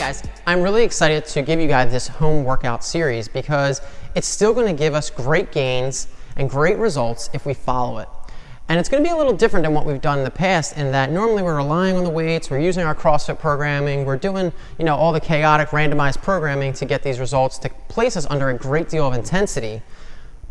guys, I'm really excited to give you guys this home workout series because it's still going to give us great gains and great results if we follow it. And it's going to be a little different than what we've done in the past in that normally we're relying on the weights, we're using our CrossFit programming, we're doing, all the chaotic randomized programming to get these results to place us under a great deal of intensity.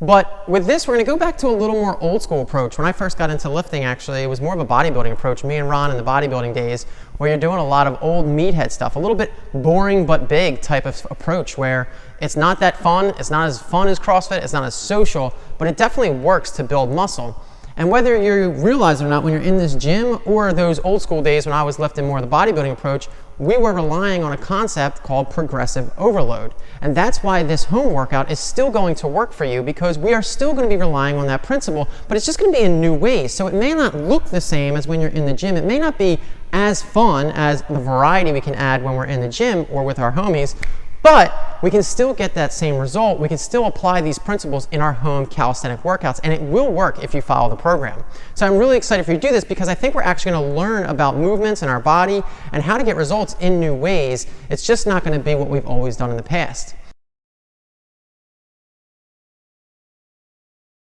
But with this, we're going to go back to a little more old school approach. When I first got into lifting, actually, it was more of a bodybuilding approach. Me and Ron in the bodybuilding days, where you're doing a lot of old meathead stuff, a little bit boring but big type of approach where it's not that fun, it's not as fun as CrossFit, it's not as social, but it definitely works to build muscle. And whether you realize it or not, when you're in this gym or those old school days when I was lifting more of the bodybuilding approach, we were relying on a concept called progressive overload. And that's why this home workout is still going to work for you, because we are still going to be relying on that principle, but it's just going to be in new ways. So it may not look the same as when you're in the gym. It may not be as fun as the variety we can add when we're in the gym or with our homies, but we can still get that same result. We can still apply these principles in our home calisthenic workouts, and it will work if you follow the program. So I'm really excited for you to do this because I think we're actually going to learn about movements in our body and how to get results in new ways. It's just not going to be what we've always done in the past.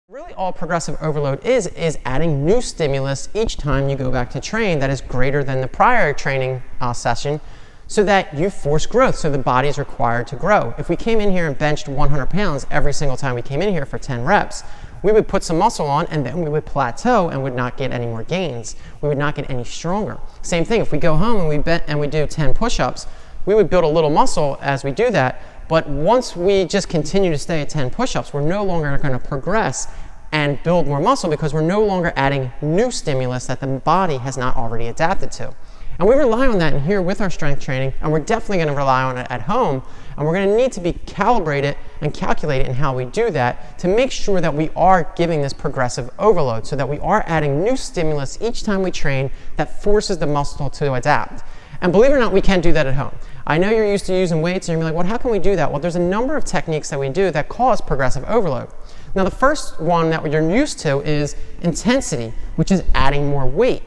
Really all progressive overload is adding new stimulus each time you go back to train that is greater than the prior training session, so that you force growth, so the body is required to grow. If we came in here and benched 100 pounds every single time we came in here for 10 reps, we would put some muscle on and then we would plateau and would not get any more gains. We would not get any stronger. Same thing, if we go home and we do 10 push-ups, we would build a little muscle as we do that, but once we just continue to stay at 10 push-ups, we're no longer going to progress and build more muscle because we're no longer adding new stimulus that the body has not already adapted to. And we rely on that in here with our strength training, and we're definitely going to rely on it at home, and we're going to need to be calibrated and calculated in how we do that to make sure that we are giving this progressive overload, so that we are adding new stimulus each time we train that forces the muscle to adapt. And believe it or not, we can do that at home. I know you're used to using weights and you're like, well, how can we do that? Well, there's a number of techniques that we do that cause progressive overload. Now, the first one that you're used to is intensity, which is adding more weight.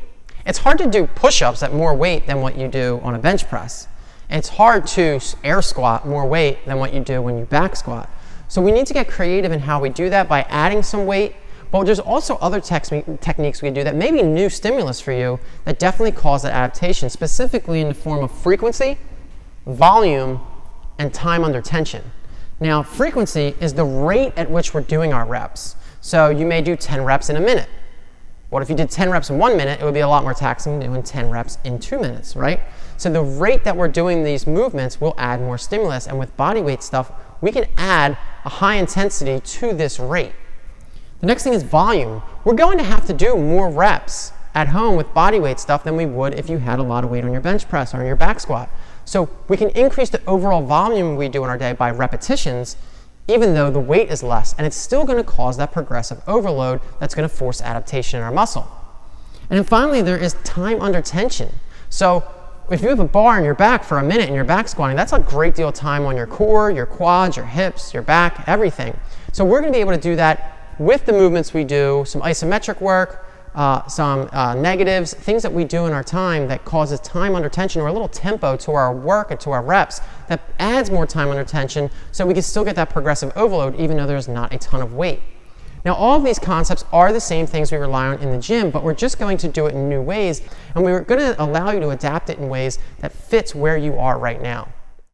It's hard to do push-ups at more weight than what you do on a bench press. It's hard to air squat more weight than what you do when you back squat. So we need to get creative in how we do that by adding some weight, but there's also other techniques we do that may be new stimulus for you that definitely cause that adaptation, specifically in the form of frequency, volume, and time under tension. Now, frequency is the rate at which we're doing our reps. So you may do 10 reps in a minute. What if you did 10 reps in 1 minute? It would be a lot more taxing than doing 10 reps in 2 minutes, right? So the rate that we're doing these movements will add more stimulus, and with body weight stuff, we can add a high intensity to this rate. The next thing is volume. We're going to have to do more reps at home with body weight stuff than we would if you had a lot of weight on your bench press or on your back squat. So we can increase the overall volume we do in our day by repetitions, even though the weight is less, and it's still going to cause that progressive overload that's going to force adaptation in our muscle. And then finally, there is time under tension. So if you have a bar in your back for a minute and you're back squatting, that's a great deal of time on your core, your quads, your hips, your back, everything. So we're going to be able to do that with the movements we do, some isometric work, some negatives, things that we do in our time that causes time under tension or a little tempo to our work and to our reps that adds more time under tension so we can still get that progressive overload even though there's not a ton of weight. Now, all of these concepts are the same things we rely on in the gym, but we're just going to do it in new ways, and we're going to allow you to adapt it in ways that fits where you are right now.